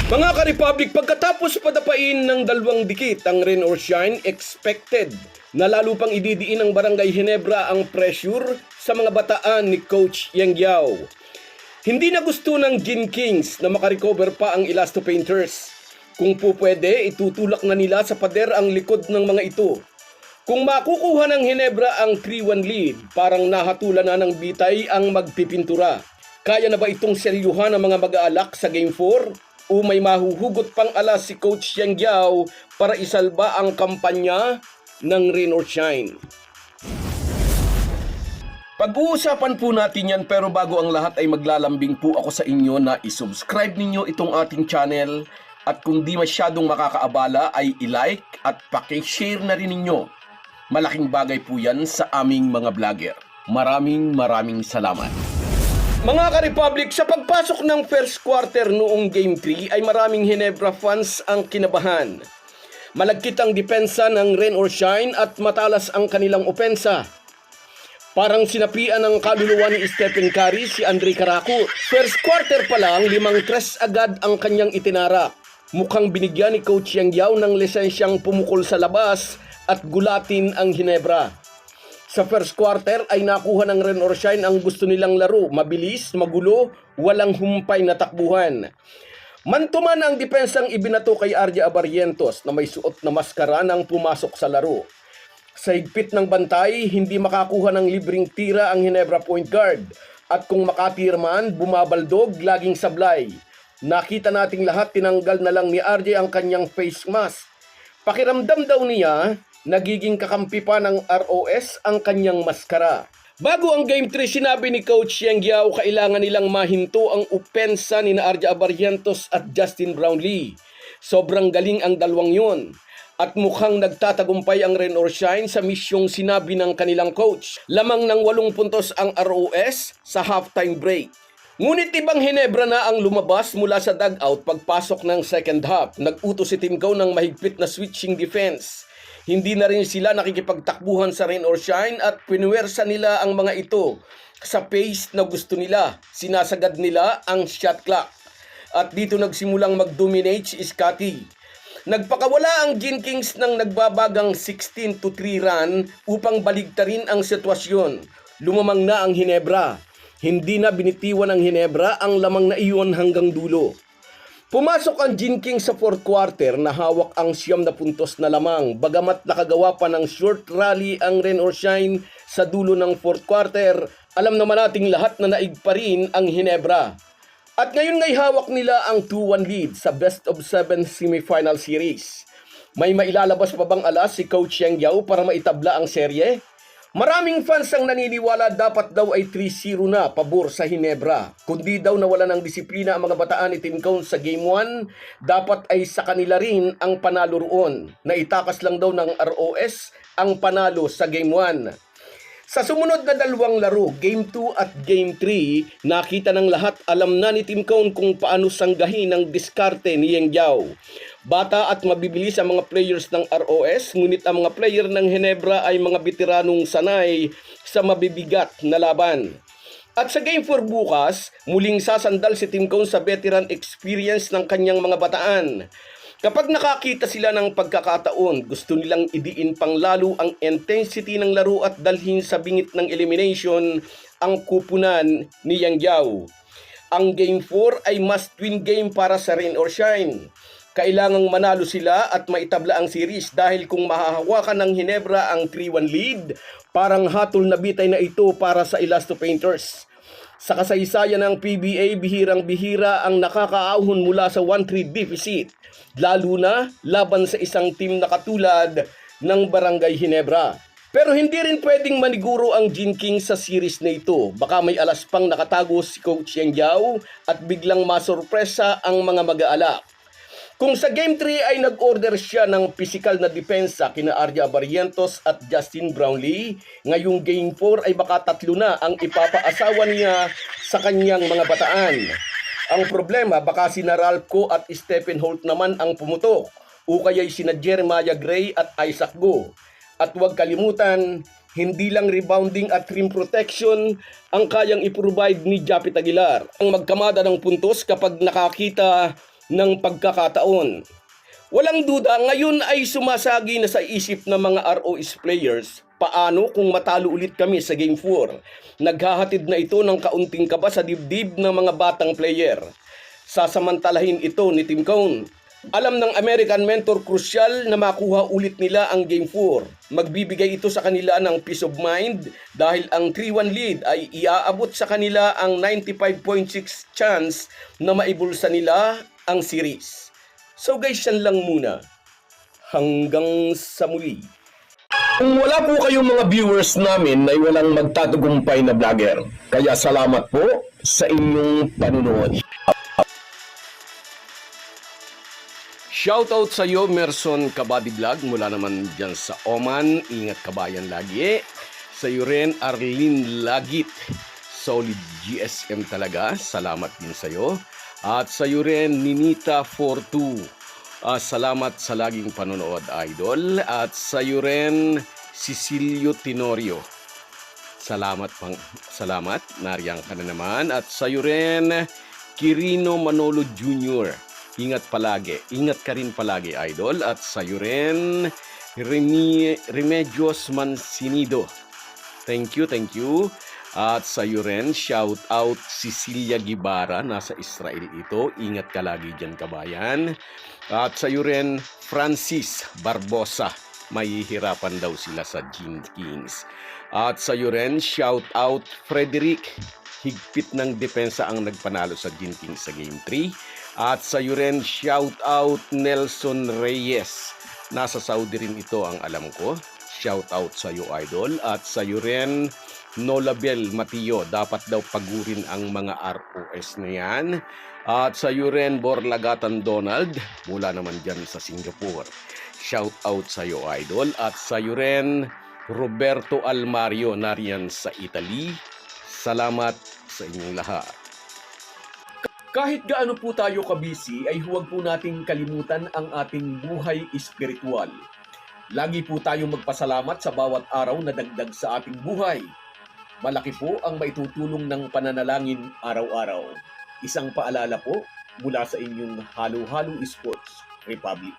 Mga ka-Republic, pagkatapos padapain ng dalawang dikit ang rain or shine, expected na lalo pang ididiin ng Barangay Ginebra ang pressure sa mga bataan ni Coach Yang Yao. Hindi na gusto ng Gin Kings na makarecover pa ang Elasto Painters. Kung po pwede, itutulak na nila sa pader ang likod ng mga ito. Kung makukuha ng Ginebra ang 3-1 lead, parang nahatulan na ng bitay ang magpipintura. Kaya na ba itong selyuhan ng mga mag-aalak sa Game 4? O may mahuhugot pang alas si Coach Yang Yao para isalba ang kampanya ng Rain or Shine? Pag-uusapan po natin yan, pero bago ang lahat ay maglalambing po ako sa inyo na isubscribe ninyo itong ating channel at kung di masyadong makakaabala ay ilike at pakishare na rin ninyo. Malaking bagay po yan sa aming mga vlogger. Maraming salamat. Mga ka-Republic, sa pagpasok ng first quarter noong Game 3 ay maraming Ginebra fans ang kinabahan. Malagkit ang depensa ng Rain or Shine at matalas ang kanilang opensa. Parang sinapian ng kaluluwa ni Stephen Curry si Andre Caraco. First quarter pa lang, 5-3 agad ang kanyang itinarak. Mukhang binigyan ni Coach Yang Yao ng lisensyang pumukol sa labas at gulatin ang Ginebra. Sa first quarter ay nakuha ng Rain or Shine ang gusto nilang laro, mabilis, magulo, walang humpay na takbuhan. Mantuman ang depensang ibinato kay RJ Abarrientos na may suot na maskara nang pumasok sa laro. Sa higpit ng bantay, hindi makakuha ng libreng tira ang Ginebra point guard at kung makatira man, bumabaldog, laging sablay. Nakita nating lahat tinanggal na lang ni RJ ang kanyang face mask. Pakiramdam daw niya, nagiging kakampi pa ng ROS ang kanyang maskara. Bago ang Game 3, sinabi ni Coach Yang Yao kailangan nilang mahinto ang opensa ni RJ Abarrientos at Justin Brownlee. Sobrang galing ang dalawang yun. At mukhang nagtatagumpay ang Rain or Shine sa misyong sinabi ng kanilang coach. Lamang ng 8 puntos ang ROS sa halftime break. Ngunit ibang Ginebra na ang lumabas mula sa dugout pagpasok ng second half. Nag-utos si Tim Cone ng mahigpit na switching defense. Hindi na rin sila nakikipagtakbuhan sa Rain or Shine at pinuwersa nila ang mga ito sa pace na gusto nila. Sinasagad nila ang shot clock. At dito nagsimulang mag-dominate si Scotty. Nagpakawala ang Gin Kings ng nagbabagang 16-3 run upang baligtarin ang sitwasyon. Lumamang na ang Ginebra. Hindi na binitiwan ng Ginebra ang lamang na iyon hanggang dulo. Pumasok ang Gin King sa fourth quarter na hawak ang 9 na puntos na lamang bagamat nakagawa pa ng short rally ang Rain or Shine sa dulo ng fourth quarter. Alam naman nating lahat na naig pa rin ang Ginebra. At ngayon ngay hawak nila ang 2-1 lead sa best of 7 semifinal series. May mailalabas pa bang alas si Coach Yang Yao para maitabla ang serye? Maraming fans ang naniniwala dapat daw ay 3-0 na pabor sa Ginebra. Kundi daw nawala ng disiplina ang mga bataan ni Tim Cone sa Game 1, dapat ay sa kanila rin ang panalo roon. Naitakas lang daw ng ROS ang panalo sa Game 1. Sa sumunod na dalawang laro, Game 2 at Game 3, nakita ng lahat, alam na ni Tim Cone kung paano sanggahin ang diskarte ni Yang Yao. Bata at mabibilis ang mga players ng ROS, ngunit ang mga player ng Ginebra ay mga veteranong sanay sa mabibigat na laban. At sa Game 4 bukas, muling sasandal si Tim Cone sa veteran experience ng kanyang mga bataan. Kapag nakakita sila ng pagkakataon, gusto nilang idiin pang lalo ang intensity ng laro at dalhin sa bingit ng elimination ang kupunan ni Yang Yao. Ang Game 4 ay must-win game para sa Rain or Shine. Kailangang manalo sila at maitabla ang series dahil kung mahahawakan ng Ginebra ang 3-1 lead, parang hatol na bitay na ito para sa Elasto Painters. Sa kasaysayan ng PBA, bihirang-bihira ang nakakaahon mula sa 1-3 deficit, lalo na laban sa isang team na katulad ng Barangay Ginebra. Pero hindi rin pwedeng maniguro ang Gin King sa series na ito. Baka may alas pang nakatago si Coach Yang Yao at biglang masurpresa ang mga mag-aalak. Kung sa Game 3 ay nag-order siya ng pisikal na depensa kina RJ Abarrientos at Justin Brownlee, ngayong Game 4 ay baka 3 na ang ipapaasawa niya sa kanyang mga bataan. Ang problema, baka sina Ralph at Stephen Holt naman ang pumutok, o kaya'y sina Jeremiah Gray at Isaac Go. At huwag kalimutan, hindi lang rebounding at rim protection ang kayang i-provide ni Japit Aguilar. Ang magkamada ng puntos kapag nakakita ng pagkakataon. Walang duda, ngayon ay sumasagi na sa isip ng mga ROS players paano kung matalo ulit kami sa Game 4. Naghahatid na ito ng kaunting kaba sa dibdib ng mga batang player. Sasamantalahin ito ni Tim Cone. Alam ng American mentor crucial na makuha ulit nila ang Game 4. Magbibigay ito sa kanila ng peace of mind dahil ang 3-1 lead ay iaabot sa kanila ang 95.6 chance na maibulsa nila ang series. So guys, yan lang muna. Hanggang sa muli. Kung wala po kayong mga viewers namin ay walang magtatagumpay na vlogger. Kaya salamat po sa inyong panunood. Shoutout sa iyo, Merson Kabady Vlog, mula naman dyan sa Oman. Ingat kabayan lagi. Sa iyo rin, Arlene Lagit. Solid GSM talaga. Salamat din sa iyo. At sa iyo rin, Ninita42. Salamat sa laging panonood, idol. At sa iyo rin, Cecilio Tenorio. Salamat. Nariyang ka na naman. At sa iyo rin, Quirino Manolo Jr. Ingat palagi. Ingat ka rin palagi, idol. At sa iyo rin, Remedios Mansinido. Thank you. At sa iyo rin, shout out Cecilia Gibara, nasa Israel ito. Ingat ka lagi dyan, kabayan. At sa iyo rin, Francis Barbosa. Mahihirapan daw sila sa Gene Kings. At sa iyo rin, shout out Frederick. Higpit ng depensa ang nagpanalo sa Gene Kings sa Game 3. At sa iyo rin, shout out Nelson Reyes. Nasa Saudi rin ito ang alam ko. Shout out sa iyo, idol. At sa iyo rin, Nolabel Matio, dapat daw pagurin ang mga ROS na yan. At sa iyo rin, Borlagatan Donald, mula naman dyan sa Singapore. Shout out sa iyo, idol. At sa iyo rin, Roberto Almario, nariyan sa Italy. Salamat sa inyong lahat. Kahit gaano po tayo kabisi, ay huwag po nating kalimutan ang ating buhay espiritual. Lagi po tayong magpasalamat sa bawat araw na dagdag sa ating buhay. Malaki po ang maitutulong ng pananalangin araw-araw. Isang paalala po mula sa inyong Halo Halo Sports Republic.